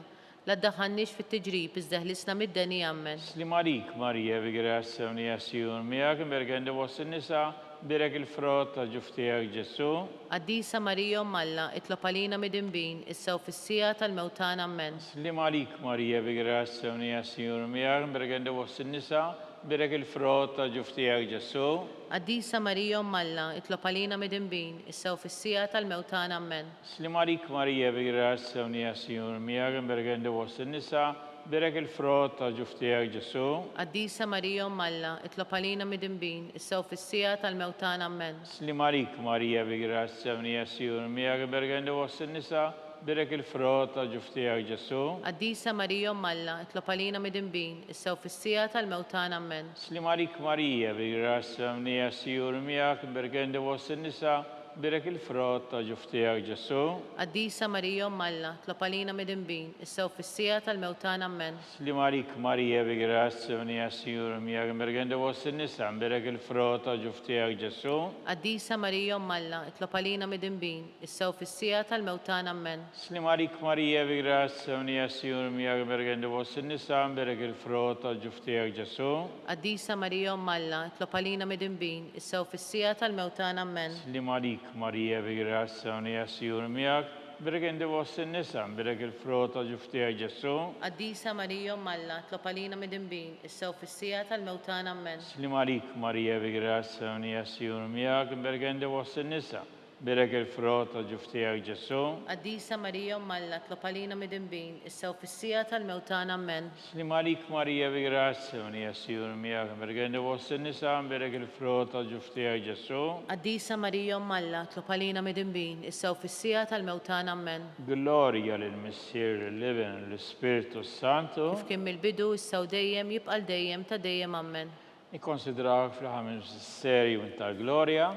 La ddaħħalniex fit-tiġrib, iżda ħlisna mid-deni ammen. Slim għalik, Marija, bi grazja u nijasjun, miegħek imbergendi fost in-nisa, birek il-frott ta' ġuftijak Ġesu. Qaddisa Marija Malla, itlob għalina mid-imbin, issa u fis-sija tal-mewtan ammen. Slim għalik, Marija, bi grazja u nijasjun, miegħek imbergendi fost in-nisa, birek il-frott ta' ġuftijak Ġesu. Qaddisa Marija Malla, itlob għalina mid-imbin, issa u fis-sija tal-mewtan ammen. Slim għalik, Marija, bi grazja u nijasjun, miegħek imbergendi fost in-nisa, birek il-frott ta' ġuftijak Ġesu. Qaddisa Marija Malla, itlob għalina mid-imbin, issa u fis-sija tal-mewtan ammen. Slim għalik, Marija, bi grazja u nijasjun, miegħek imbergendi fost in-nisa, birek il-frott ta' ġuftijak Ġesu. Qaddisa Marija Malla, itlob għalina mid-imbin, issa u fis-sija tal-mewtan ammen. Slim għalik, Marija, bi grazja u nijasjun, miegħek imbergendi fost in-nisa, birek il-frott ta' ġuftijak Ġesu. Qaddisa Marija Malla, itlob għalina mid-imbin, issa u fis-sija tal-mewtan ammen. Slim għalik, Marija, bi grazja u nijasjun, miegħek imbergendi fost in-nisa, birek il-frott ta' ġuftijak Ġesu. Qaddisa Marija Malla, itlob għalina mid-imbin, issa u fis-sija tal-mewtan ammen. Slim għalik, Marija, bi grazja u nijasjun, miegħek imbergendi fost in-nisa, birek il-frott ta' ġuftijak Ġesu. Qaddisa Marija Malla, itlob għalina mid-imbin, issa u fis-sija tal-mewtan ammen. Slim għalik, Marija, bi grazja u nijasjun, miegħek imbergendi fost in-nisa, birek il-frott ta' ġuftijak Ġesu. Qaddisa Marija Malla, itlob għalina mid-imbin, issa u fis-sija tal-mewtan ammen. Slim għalik, Marija, bi grazja u nijasjun, miegħek imbergendi fost in-nisa, birek il-frott ta' ġuftijak Ġesu. Qaddisa Marija Malla, itlob għalina mid-imbin, issa u fis-sija tal-mewtan ammen. Slim għalik, Marija, bi grazja u nijasjun, miegħek imbergendi fost in-nisa, birek il-frott ta' ġuftijak Ġesu. Qaddisa Marija Malla, itlob għalina mid-imbin, issa u fis-sija tal-mewtan ammen. Gloria lill-Missier, l-Ibn, l-Spiritu Santu. Kif kien mill-bidu, issa u dejjem, jibqal dejjem ta' dejjem ammen. Nikkonsidrawk fl-ħames serju tal-Gloria.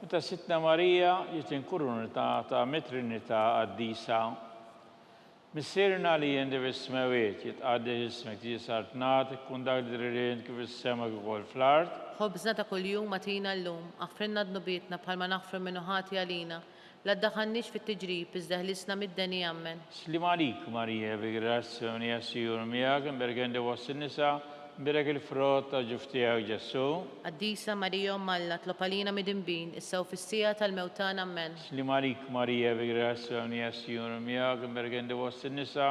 Meta Sitna Marija jitinkurunita ta' mitrinita qaddisa. Missierna li jendi fis-smawiet jitqaddi ismek jisart nagħtik kun dak li kif is-sema kif ukoll fl-art. Ħobżna ta' kuljum atina llum, aħfrinna d-nubietna bħalma naħfru minnu ħati għalina. La ddaħħalniex fit-tiġrib, iżda ħlisna mid-deni ammen. Slim għalik, Marija, bi grazja u nijasjun miegħek imbergendi fost in-nisa, birek il-frott ta' ġuftijak Ġesu. Qaddisa Marija Malla, itlob għalina mid-imbin, issa u fis-sija tal-mewtan ammen. Slim għalik, Marija, bi grazja u nijasjun miegħek imbergendi fost in-nisa,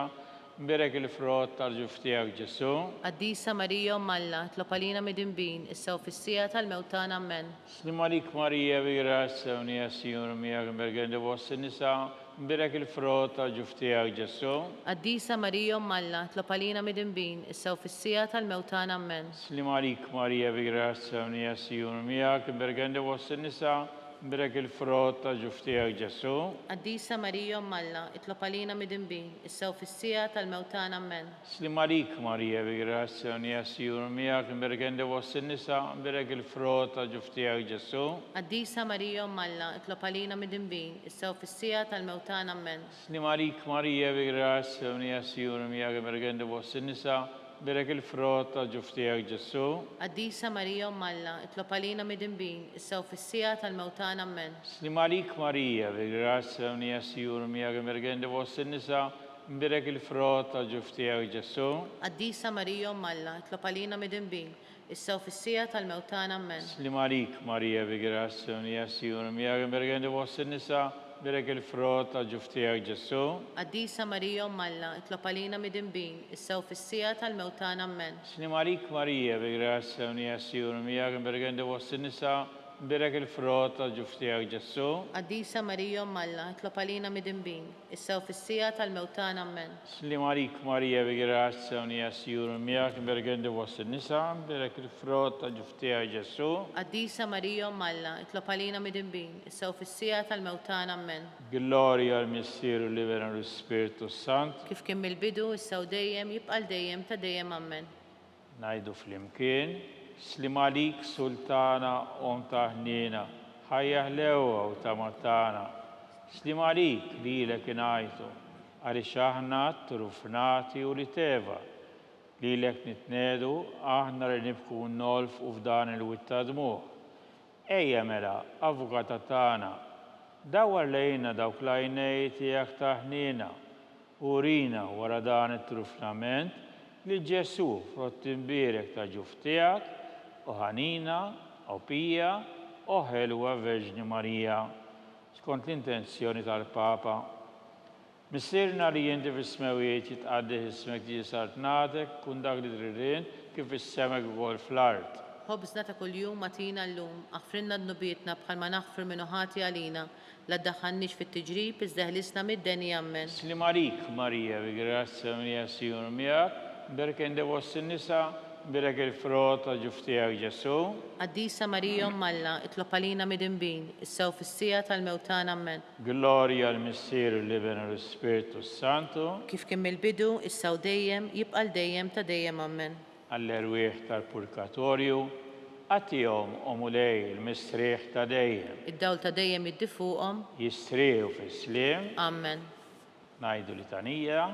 birek il-frott ta' ġuftijak Ġesu. Qaddisa Marija Malla, itlob għalina mid-imbin, issa u fis-sija tal-mewtan ammen. Slim għalik, Marija, bi grazja u nijasjun miegħek imbergendi fost in-nisa, birek il-frott ta' ġuftijak Ġesu. Qaddisa Marija Malla, itlob għalina mid-imbin, issa u fis-sija tal-mewtan ammen. Slim għalik, Marija, bi grazja u nijasjun miegħek imbergendi fost in-nisa, birek il-frott ta' ġuftijak Ġesu. Qaddisa Marija Malla, itlob għalina mid-imbin, issa u fis-sija tal-mewtan ammen. Slim għalik, Marija, bi grazja u nijasjun miegħek imbergendi fost in-nisa, birek il-frott ta' ġuftijak Ġesu. Qaddisa Marija Malla, itlob għalina mid-imbin, issa u fis-sija tal-mewtan ammen. Slim għalik, Marija, bi grazja u nijasjun miegħek imbergendi fost in-nisa, birek il-frott ta' ġuftijak Ġesu. Qaddisa Marija Malla, itlob għalina mid-imbin, issa u fis-sija tal-mewtan ammen. Slim għalik, Marija, bi grazja u nijasjun miegħek imbergendi fost in-nisa, birek il-frott ta' ġuftijak Ġesu. Qaddisa Marija Malla, itlob għalina mid-imbin, issa u fis-sija tal-mewtan ammen. Slim għalik, Marija, bi grazja u nijasjun miegħek imbergendi fost in-nisa, birek il-frott ta' ġuftijak Ġesu. Qaddisa Marija Malla, itlob għalina mid-imbin, issa u fis-sija tal-mewtan ammen. Slim għalik, Marija, bi grazja u nijasjun miegħek imbergendi fost in-nisa, birek il-frott ta' ġuftijak Ġesu. Qaddisa Marija Malla, itlob għalina mid-imbin, issa u fis-sija tal-mewtan ammen. Slim għalik, Marija, bi grazja u nijasjun miegħek imbergendi fost in-nisa, birek il-frott ta' ġuftijak Ġesu. Qaddisa Marija Malla, itlob għalina mid-imbin, issa u fis-sija tal-mewtan ammen. Gloria al-Missier, l-Ibn, l-Spiritu Sant. Kif kien mill-bidu, issa u dejjem, jibqal dejjem ta' dejjem ammen. Najdu flimkien. Slim għalik, Sultana, ta' ħnina, ħajja ħlewa u ta' matana. Slim għalik, li l-ek inajtu, għalli xaħna trufnati u li teva. Li l-ek nitnedu, aħna li nibku nolf u f'dan il-witta dmuħ. Ejja mela, avukata tana, Dawar lejna dawk l-għajnej tiegħek taħnina u rina wara dan it-truflament li Ġesu frott imbierek ta' ġuf tiegħek u ħanina u pija u ħelwa Verġni Marija skont l-intenzjoni tal-Papa. Missirna li jinti fis-smewijiet jitqaddis ismek ġi sart ngħatek kun dak li tridin kif is-semek ukoll fl-art. Ħobżna ta' kuljum matina llum, aħfrinna d-nubietna bħalma naħfir minnu ħati għalina, la ddaħħalniex fit-tiġrib iżda ħlisna mid-deni ammen. Slim għalik, Marija, bi grazzja Marija Sinjur miegħek, berek inde fost in-nisa, berek il-frott ta' ġuf tiegħek Ġesu. Qaddisa Marija Malla, itlob għalina mid-inbin, issew fis-sija tal-mewtan ammen. Gloria al-Missieru l-Ibn u l-Spiritu Santu. Kif kien mill-bidu, issew dejjem, jibqa' dejjem ta' dejjem ammen. Għall-erwieħ tal-purgatorju, għatihom u mulej il-mistrieħ ta' dejjem. Id-dawl ta' dejjem id-difuqhom. Jistrieħu fis-sliem. Ammen. Ngħidu litanija.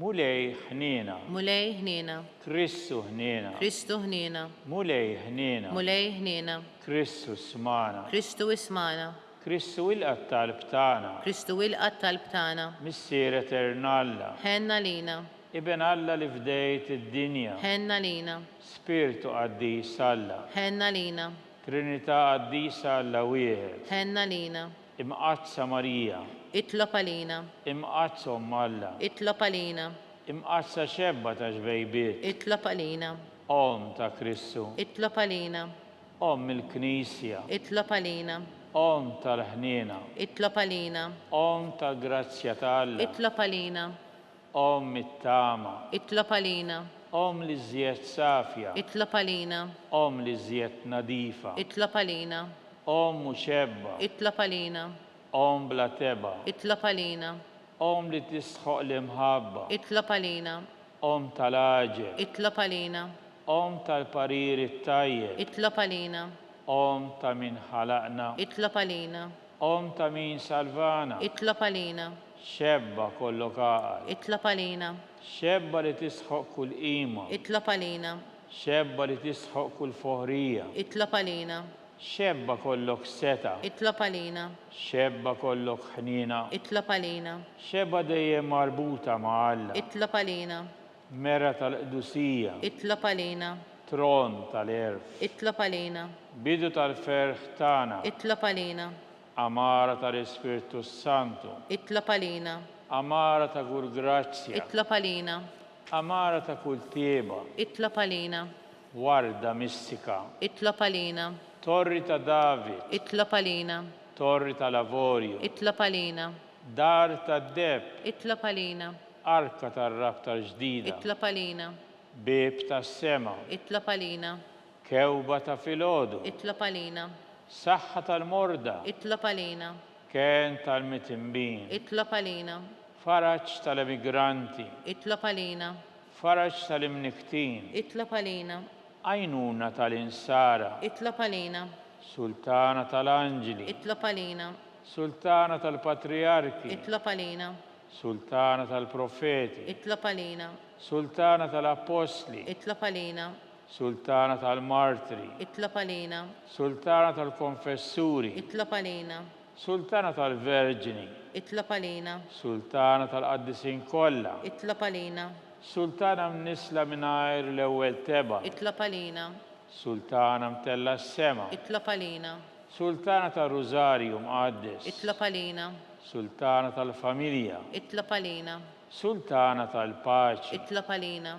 Mulej ħnina. Mulej ħnina. Kristu ħnina. Kristu ħnina. Mulej ħnina. Mulej ħnina. Kristu smana. Kristu ismana. Kristu il-qatt tal-btana. Kristu il-qatt tal-btana. Missier eternalla. Ħenna lina. Ibn Alla li fdejt id-dinja. Ħenna lina. Spiritu qaddis Alla. Ħenna lina. Trinità qaddisa Alla wieħed. Ħenna lina. Imqazza Marija. Itlob għalina. Imqazza Alla. Itlob għalina. Imqazza xebba ta' ġbejbiet. Itlob għalina. Om ta' Kristu. Itlob għalina. Om il-Knisja. Itlob għalina. Om tal-ħnina. Itlob għalina. Om tal-grazzja ta' Alla. Itlob għalina. Om it-tama. Itlob għalina. Om li żjed safja. Itlob għalina. Om li żjed nadifa. Itlob għalina. Om muxebba. Itlob għalina. Om bla teba. Itlob għalina. Om li tisħoq l-imħabba. Itlob għalina. Om tal-aġel. Itlob għalina. Om tal-parir it-tajjeb. Itlob għalina. Om ta' min ħalaqna. Itlob għalina. Om ta' min salvana. Itlob għalina. Xebba kollok għaqal. Itlob għalina. Xebba li tisħoq kull qima. Itlob għalina. Xebba li tisħoq kull foħrija. Itlob għalina. Xebba kollok seta. Itlob għalina. Xebba kollok ħnina. Itlob għalina. Xebba dejjem marbuta ma' Alla. Itlob għalina. Mera tal-qdusija. Itlob għalina. Tron tal-erf. Itlob għalina. Bidu tal-ferħ tana. Itlob għalina. Amara tal-Ispiritu Santu. Itlob għalina. Amara ta' kull grazzja. Itlob għalina. Amara ta' kull tieba. Itlob għalina. Warda mistika. Itlob għalina. Torri ta' David. Itlob għalina. Torri ta' Lavorju. Itlob għalina. Dar ta' Deb. Itlob għalina. Arka tar-rab tal-ġdida. Itlob għalina. Bib ta' sema. Itlob għalina. Kewba ta' filodu. Itlob għalina. Saħħa tal-morda. Itlob għalina. Ken tal-mitimbin. Itlob għalina. Faraġġ tal-emigranti. Itlob għalina. Faraġġ tal-imniktin. Itlob għalina. Għajnuna tal-insara. Itlob għalina. Sultana tal-anġili. Itlob għalina. Sultana tal-patriarki. Itlob għalina. Sultana tal-profeti. Itlob għalina. Sultana tal-apostli. Itlob għalina. Sultana tal-martri. Itlob għalina. Sultana tal-konfessuri. Itlob għalina. Sultana tal-verġini. Itlob għalina. Sultana tal-qaddisin kollha. Itlob għalina. Sultana mnisla mingħajr l-ewwel teba. Itlob għalina. Sultana mtella s-sema. Itlob għalina. Sultana tal-Rużarju mqaddis. Itlob għalina. Sultana tal-familja. Itlob għalina. Sultana tal-paċi. Itlob għalina.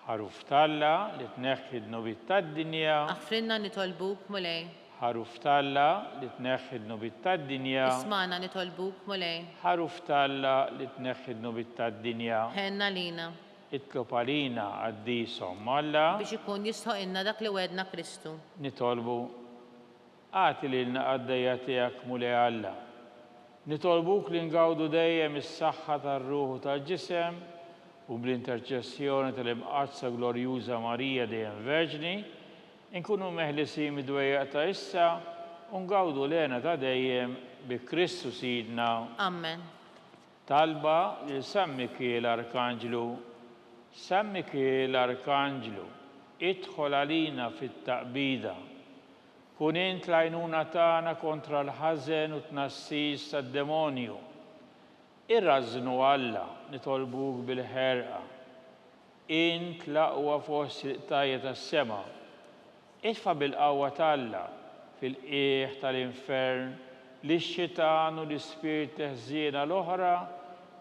Ħaruf talla li tneħħi d-nubit tad-dinja. Aħfrinna nitolbuk mulej. Ħaruf talla li tneħħi d-nubit tad-dinja. Ismana nitolbuk mulej. Ħaruf talla li tneħħi d-nubit tad-dinja. Ħenna lina. Itlob għalina għaddisom Alla. Biex ikun jistħoq inna dak li wedna Kristu. Nitolbu għati li l-naqaddejja tiegħek mulej Alla. Nitolbuk li ngawdu dejjem is-saħħa tar-ruħu tal-ġisem u bl-interċessjoni tal-imqazza glorjuża Marija dejjem Verġni, inkunu meħlisin mid-dwejjaq ta' issa u ngawdu lena ta' dejjem bi Kristu Sidna. Amen. Talba lil San Mikiel Arkanġlu. San Mikiel Arkanġlu, idħol għalina fit-taqbida. Kun int l-għajnuna tagħna kontra l-ħażen u tnassis tad-demonju. Irrażnu Alla nitolbuk bil-ħerqa. Int l-aqwa fost il-qtajja tas-sema. Itfa' bil-qawwa t'Alla fil-qiegħ tal-infern lix-xitan u l-ispirti ħżiena l-oħra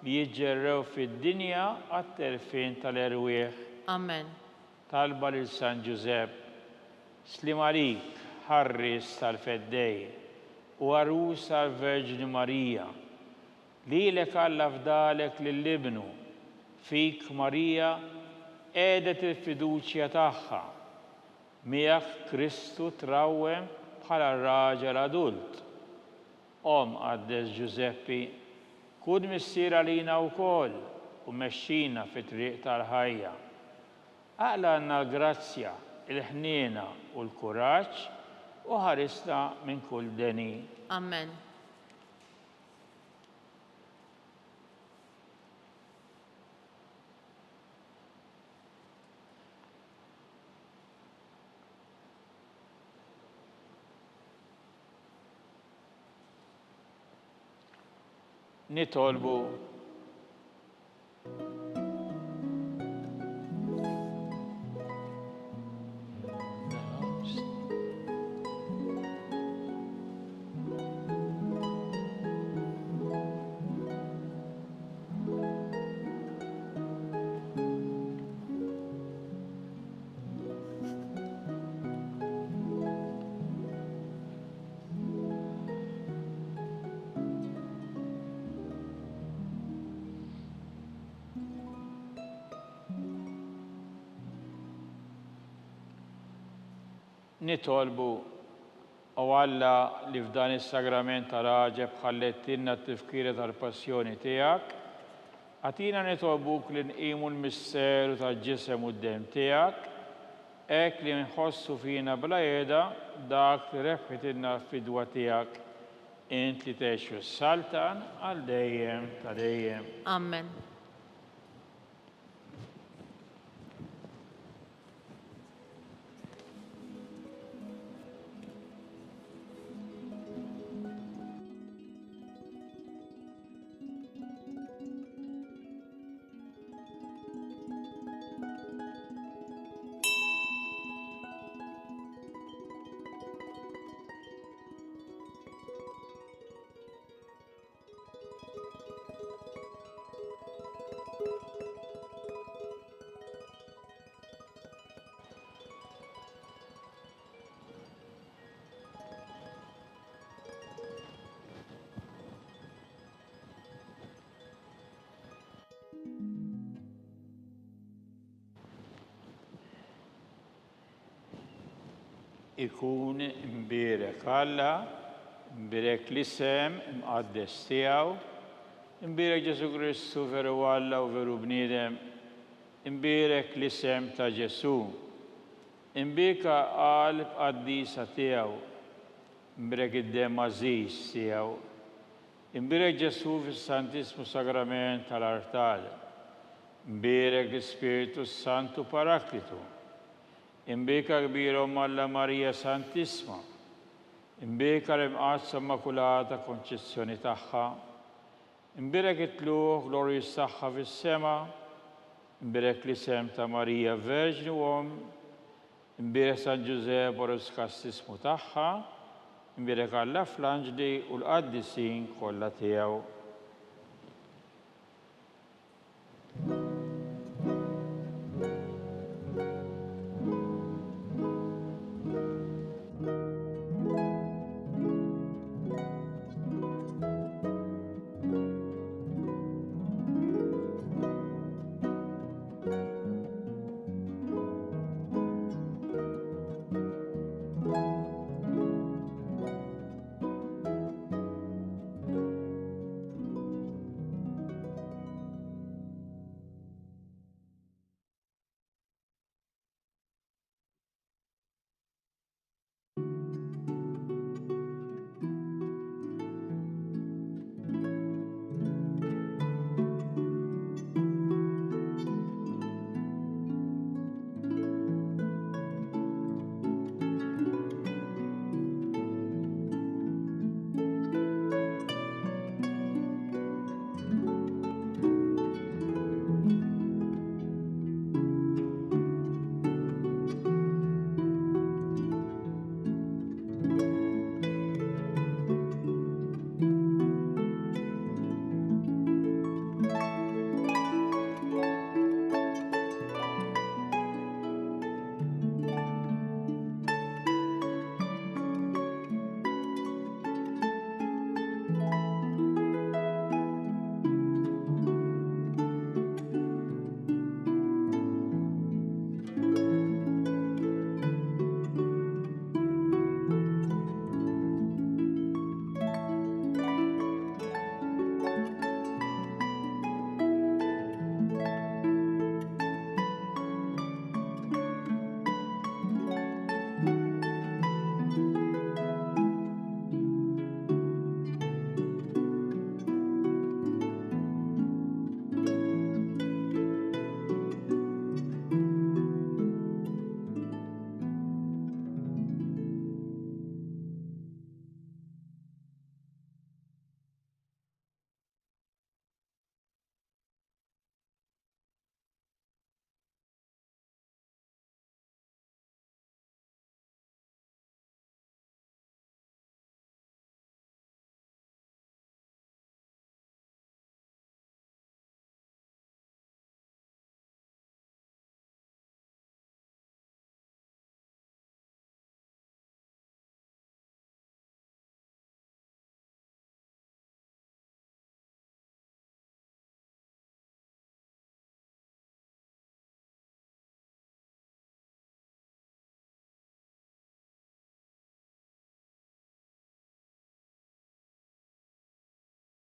li jiġġerrew fid-dinja għat-terfin tal-erwieħ. Amen. Talba lil San Giuseppe, slim għalik, ħarris tal-feddej u għarus tal-Verġni Marija, lilek Alla fdalek lill-ibnu, fik Marija għedet il-fiduċja tagħha, miegħek Kristu trawwem bħala raġel adult. Qaddes Giuseppi, kun missier għalina wkoll u mexxina fit-triq tal-ħajja. Aqla għandna l-grazzja, il-ħniena u l-kuraġġ u ħarisna minn kull deni. Amen. Nitolbu nitolbu u Alla li f'dan is-sagrament tal-ħaġeb ħallettilna t-tifkira tal-passjoni tiegħek, għatina nitolbuk li nqimu l-misteru tal-ġisem u d-dem tiegħek, hekk li nħossu fina bla qiegħda dak li rebħitilna l-fidwa tiegħek, int li tgħixu s-saltan għal dejjem ta' dejjem. Amen. Ikun imbierek Alla, imbierek l-isem imqaddes tiegħu, imbierek Ġesu Kristu veru Alla u veru bniedem, imbierek l-isem ta' Ġesu, imbierek qalb qaddisa tiegħu, imbierek id-dem għażiż tiegħu, imbierek Ġesu fis-Santissimu Sagrament tal-Artal, imbierek l-Ispiritu Santu Paraklitu, imbika kbirhom Alla Marija Santissima, imbika l-imqazza Immakulata Konċezzjoni tagħha, imbirek it-tluq glorjus tagħha fis-sema, imbirek l-isem ta' Marija Verġni Uom, imbirek San Giuseppe Borus Kastismu tagħha, imbirek Alla fl-anġli u l-qaddisin kollha tiegħu.